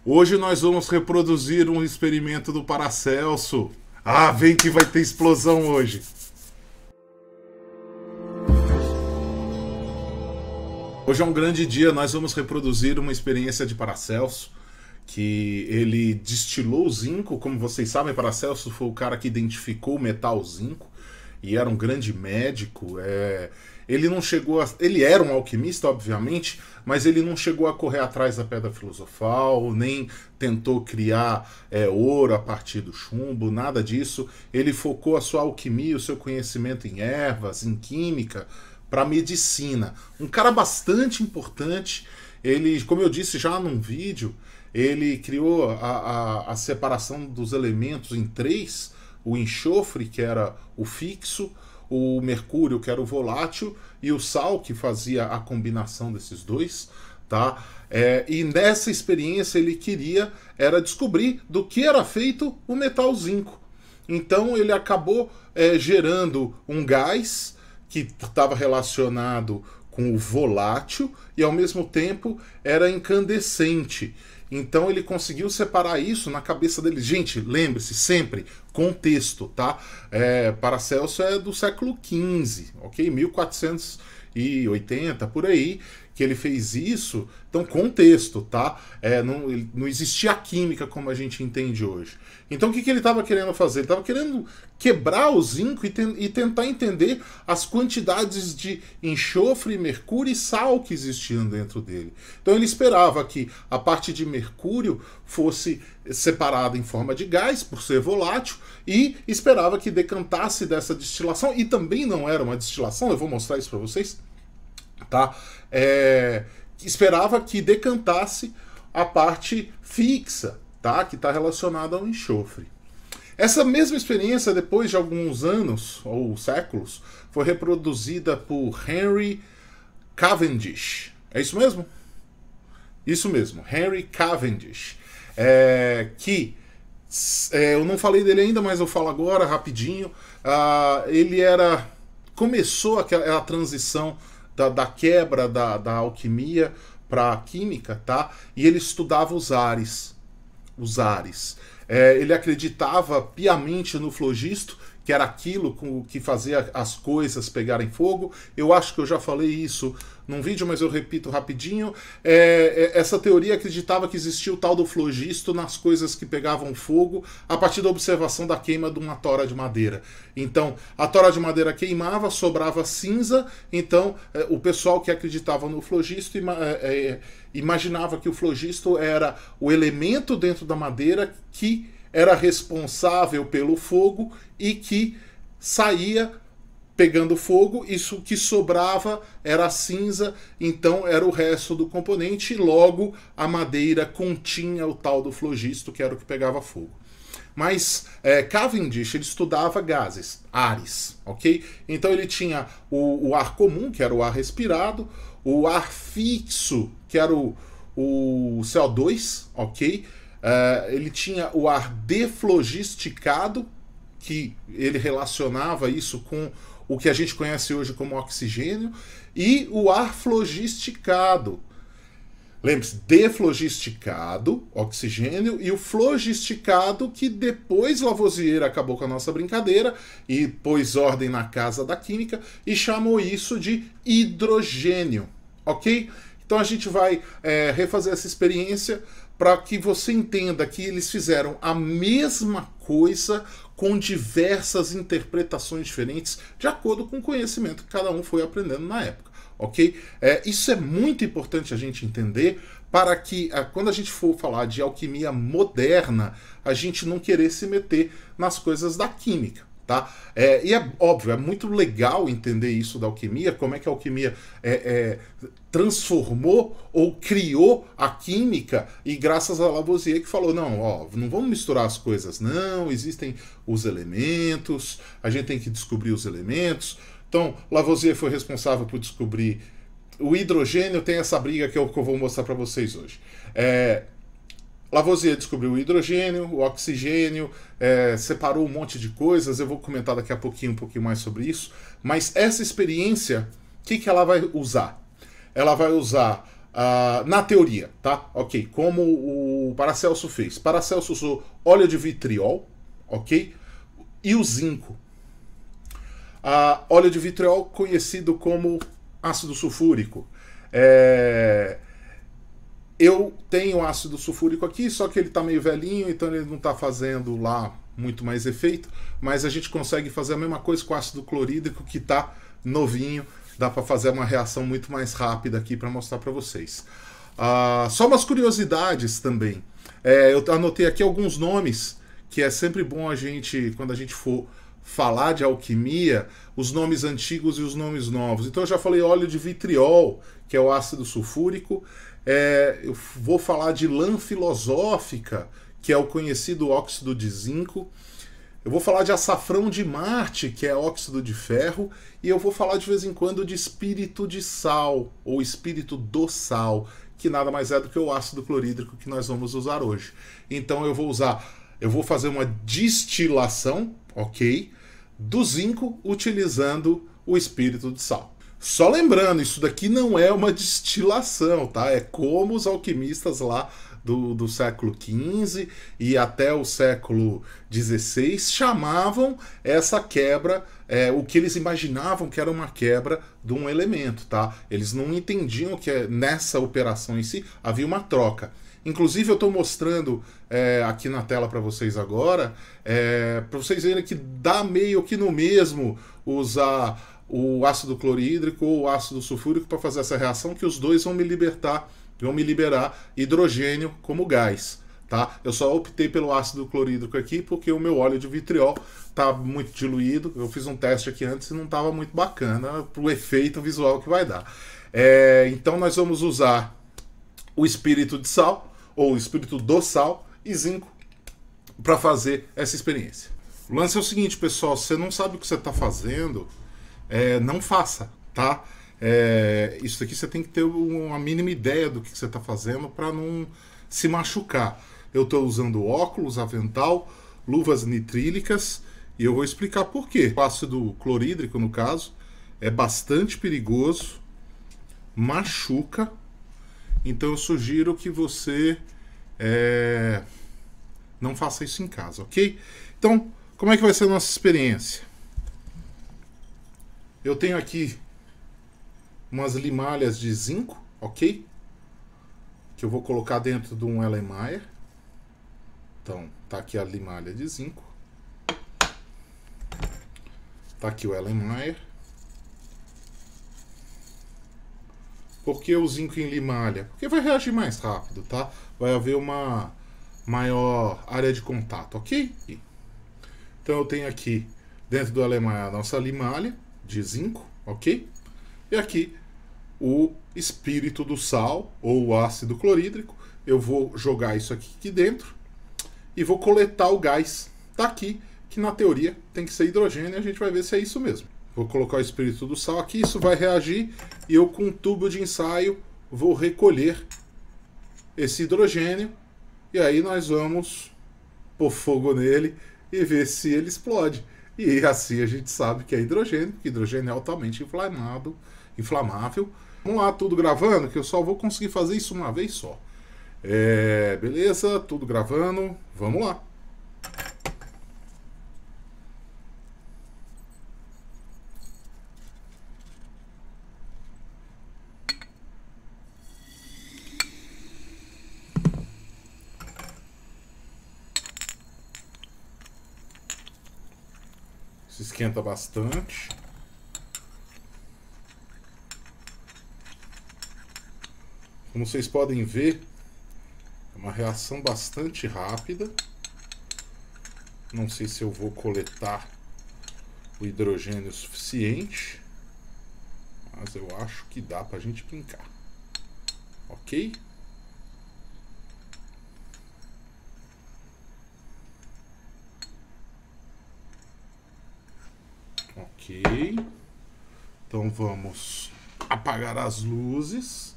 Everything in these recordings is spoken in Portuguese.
Hoje nós vamos reproduzir um experimento do Paracelso. Ah, vem que vai ter explosão hoje. Hoje é um grande dia, nós vamos reproduzir uma experiência de Paracelso, que ele destilou o zinco. Como vocês sabem, Paracelso foi o cara que identificou o metal zinco e era um grande médico. Ele não chegou a... Ele era um alquimista, obviamente, mas ele não chegou a correr atrás da pedra filosofal, nem tentou criar ouro a partir do chumbo, nada disso. Ele focou a sua alquimia, o seu conhecimento em ervas, em química, para medicina. Um cara bastante importante. Ele, como eu disse já num vídeo, ele criou a separação dos elementos em três: o enxofre, que era o fixo, o mercúrio, que era o volátil, e o sal, que fazia a combinação desses dois, tá? E nessa experiência ele queria descobrir do que era feito o metal zinco. Então ele acabou gerando um gás que estava relacionado com o volátil e ao mesmo tempo era incandescente. Então ele conseguiu separar isso na cabeça dele. Gente, lembre-se sempre, contexto, tá? Paracelso é do século XV, ok? 1480, por aí, que ele fez isso. Então, contexto, tá? Não existia a química como a gente entende hoje. Então, o que ele estava querendo fazer? Ele estava querendo quebrar o zinco e tentar entender as quantidades de enxofre, mercúrio e sal que existiam dentro dele. Então, ele esperava que a parte de mercúrio fosse separada em forma de gás, por ser volátil, e esperava que decantasse dessa destilação. E também não era uma destilação, eu vou mostrar isso para vocês, tá? Esperava que decantasse a parte fixa, tá? Que está relacionada ao enxofre. Essa mesma experiência, depois de alguns anos ou séculos, foi reproduzida por Henry Cavendish. É isso mesmo? Isso mesmo, Henry Cavendish. Eu não falei dele ainda, mas eu falo agora, rapidinho. Começou a transição da quebra da alquimia para a química, tá? E ele estudava os ares. Ele acreditava piamente no flogisto, que era aquilo que fazia as coisas pegarem fogo. Eu acho que eu já falei isso num vídeo, mas eu repito rapidinho. Essa teoria acreditava que existia o tal do flogisto nas coisas que pegavam fogo a partir da observação da queima de uma tora de madeira. Então, a tora de madeira queimava, sobrava cinza. Então, o pessoal que acreditava no flogisto imaginava que o flogisto era o elemento dentro da madeira que era responsável pelo fogo e que saía pegando fogo. Isso que sobrava era a cinza, então era o resto do componente, e logo a madeira continha o tal do flogisto, que era o que pegava fogo. Mas Cavendish, ele estudava gases, ares, ok? Então ele tinha o ar comum, que era o ar respirado, o ar fixo, que era o CO2, ok? Ele tinha o ar deflogisticado, que ele relacionava isso com o que a gente conhece hoje como oxigênio, e o ar flogisticado. Lembre-se, deflogisticado, oxigênio, e o flogisticado, que depois Lavoisier acabou com a nossa brincadeira e pôs ordem na casa da química e chamou isso de hidrogênio, ok? Então a gente vai refazer essa experiência para que você entenda que eles fizeram a mesma coisa com diversas interpretações diferentes, de acordo com o conhecimento que cada um foi aprendendo na época, ok? Isso é muito importante a gente entender para que, quando a gente for falar de alquimia moderna, a gente não querer se meter nas coisas da química. Tá? E é óbvio, é muito legal entender isso da alquimia, como é que a alquimia transformou ou criou a química, e graças a Lavoisier, que falou, não vamos misturar as coisas, não, existem os elementos, a gente tem que descobrir os elementos. Então, Lavoisier foi responsável por descobrir o hidrogênio. Tem essa briga que eu vou mostrar para vocês hoje. Lavoisier descobriu o hidrogênio, o oxigênio, separou um monte de coisas. Eu vou comentar daqui a pouquinho um pouquinho mais sobre isso. Mas essa experiência, o que ela vai usar? Ela vai usar Na teoria, tá? Ok, como o Paracelso fez. Paracelso usou óleo de vitriol, ok? E o zinco. Óleo de vitriol conhecido como ácido sulfúrico. Eu tenho ácido sulfúrico aqui, só que ele está meio velhinho, então ele não está fazendo lá muito mais efeito, mas a gente consegue fazer a mesma coisa com o ácido clorídrico, que está novinho, dá para fazer uma reação muito mais rápida aqui para mostrar para vocês. Só umas curiosidades também. Eu anotei aqui alguns nomes, que é sempre bom a gente, quando a gente for falar de alquimia, os nomes antigos e os nomes novos. Então eu já falei óleo de vitriol, que é o ácido sulfúrico. Eu vou falar de lã filosófica, que é o conhecido óxido de zinco. Eu vou falar de açafrão de Marte, que é óxido de ferro. E eu vou falar de vez em quando de espírito de sal, ou espírito do sal, que nada mais é do que o ácido clorídrico que nós vamos usar hoje. Então eu vou fazer uma destilação, ok, do zinco utilizando o espírito de sal. Só lembrando, isso daqui não é uma destilação, tá? É como os alquimistas lá do século XV e até o século XVI chamavam essa quebra, o que eles imaginavam que era uma quebra de um elemento, tá? Eles não entendiam que nessa operação em si havia uma troca. Inclusive eu estou mostrando aqui na tela para vocês agora, para vocês verem que dá meio que no mesmo usar o ácido clorídrico ou o ácido sulfúrico para fazer essa reação, que os dois vão me liberar hidrogênio como gás, tá? Eu só optei pelo ácido clorídrico aqui porque o meu óleo de vitriol tá muito diluído. Eu fiz um teste aqui antes e não estava muito bacana pro efeito visual que vai dar. Então nós vamos usar o espírito de sal, ou o espírito do sal e zinco para fazer essa experiência. O lance é o seguinte, pessoal, se você não sabe o que você está fazendo, não faça, tá? Isso aqui você tem que ter uma mínima ideia do que você está fazendo para não se machucar. Eu estou usando óculos, avental, luvas nitrílicas e eu vou explicar por quê. O ácido clorídrico, no caso, é bastante perigoso, machuca, então eu sugiro que você não faça isso em casa, ok? Então, como é que vai ser a nossa experiência? Eu tenho aqui umas limalhas de zinco, ok? Que eu vou colocar dentro de um Erlenmeyer. Então, tá aqui a limalha de zinco. Tá aqui o Erlenmeyer. Por que o zinco em limalha? Porque vai reagir mais rápido, tá? Vai haver uma maior área de contato, ok? Então eu tenho aqui dentro do Erlenmeyer a nossa limalha de zinco, ok? E aqui o espírito do sal, ou o ácido clorídrico. Eu vou jogar isso aqui dentro e vou coletar o gás. Tá aqui, que na teoria tem que ser hidrogênio, e a gente vai ver se é isso mesmo. Vou colocar o espírito do sal aqui, isso vai reagir, e eu com um tubo de ensaio vou recolher esse hidrogênio, e aí nós vamos pôr fogo nele e ver se ele explode. E assim a gente sabe que é hidrogênio, porque hidrogênio é altamente inflamável. Vamos lá, tudo gravando, que eu só vou conseguir fazer isso uma vez só. Beleza, tudo gravando, vamos lá. Se esquenta bastante. Como vocês podem ver, é uma reação bastante rápida. Não sei se eu vou coletar o hidrogênio suficiente, mas eu acho que dá pra gente brincar. Ok? Ok. Então vamos apagar as luzes.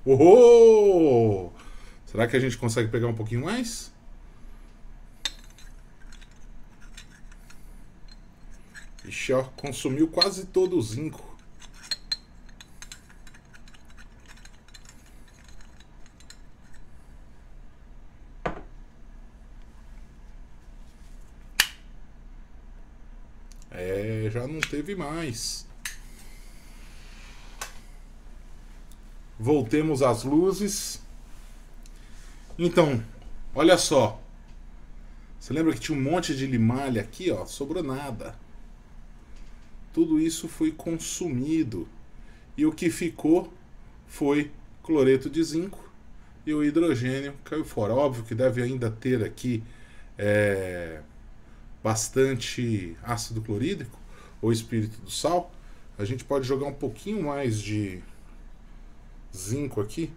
Oh! Será que a gente consegue pegar um pouquinho mais? Ixi, ó, consumiu quase todo o zinco. É, já não teve mais. Voltemos às luzes. Então, olha só. Você lembra que tinha um monte de limalha aqui, ó? Sobrou nada. Tudo isso foi consumido. E o que ficou foi cloreto de zinco e o hidrogênio caiu fora. Óbvio que deve ainda ter aqui bastante ácido clorídrico ou espírito do sal. A gente pode jogar um pouquinho mais de zinco aqui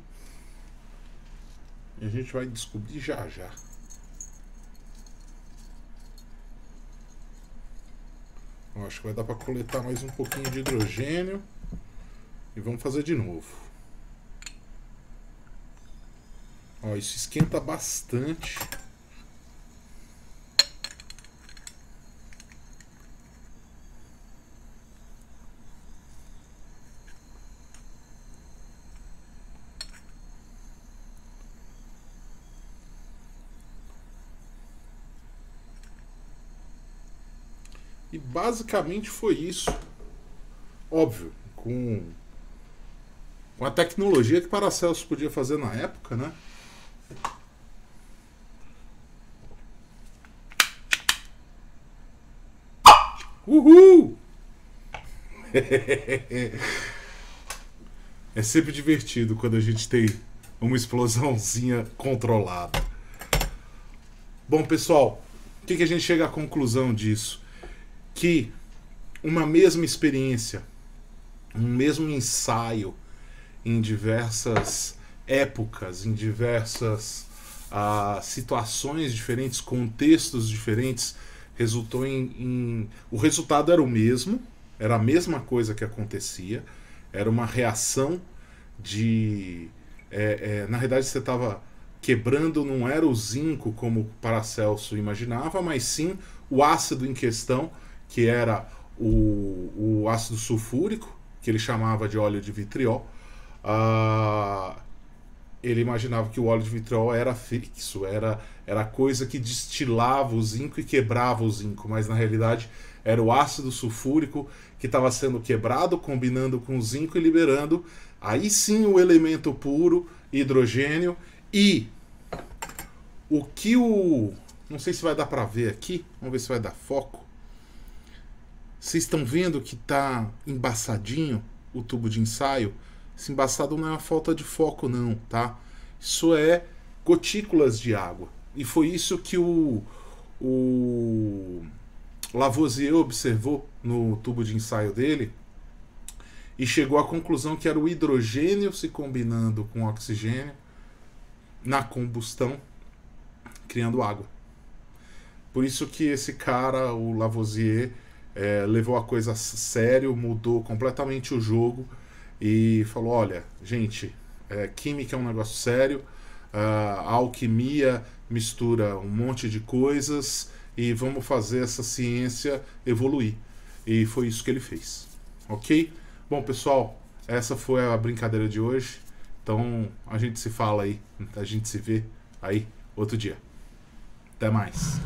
e a gente vai descobrir já já. Eu acho que vai dar para coletar mais um pouquinho de hidrogênio e vamos fazer de novo. Ó, isso esquenta bastante. E basicamente foi isso. Óbvio, com a tecnologia que Paracelso podia fazer na época, né? Uhul! É sempre divertido quando a gente tem uma explosãozinha controlada. Bom, pessoal, o que a gente chega à conclusão disso? Que uma mesma experiência, um mesmo ensaio em diversas épocas, em diversas situações diferentes, contextos diferentes, resultou o resultado era o mesmo, era a mesma coisa que acontecia, era uma reação de... na realidade você estava quebrando, não era o zinco como Paracelso imaginava, mas sim o ácido em questão, que era o ácido sulfúrico, que ele chamava de óleo de vitriol. Ele imaginava que o óleo de vitriol era fixo, era a coisa que destilava o zinco e quebrava o zinco, mas na realidade era o ácido sulfúrico que estava sendo quebrado, combinando com o zinco e liberando aí sim o elemento puro, hidrogênio. E o que não sei se vai dar para ver aqui, vamos ver se vai dar foco. Vocês estão vendo que está embaçadinho o tubo de ensaio? Esse embaçado não é uma falta de foco não, tá? Isso é gotículas de água. E foi isso que o Lavoisier observou no tubo de ensaio dele e chegou à conclusão que era o hidrogênio se combinando com o oxigênio na combustão, criando água. Por isso que esse cara, o Lavoisier, levou a coisa a sério, mudou completamente o jogo e falou, olha, gente, química é um negócio sério, a alquimia mistura um monte de coisas e vamos fazer essa ciência evoluir. E foi isso que ele fez, ok? Bom, pessoal, essa foi a brincadeira de hoje. Então a gente se fala aí, a gente se vê aí outro dia. Até mais.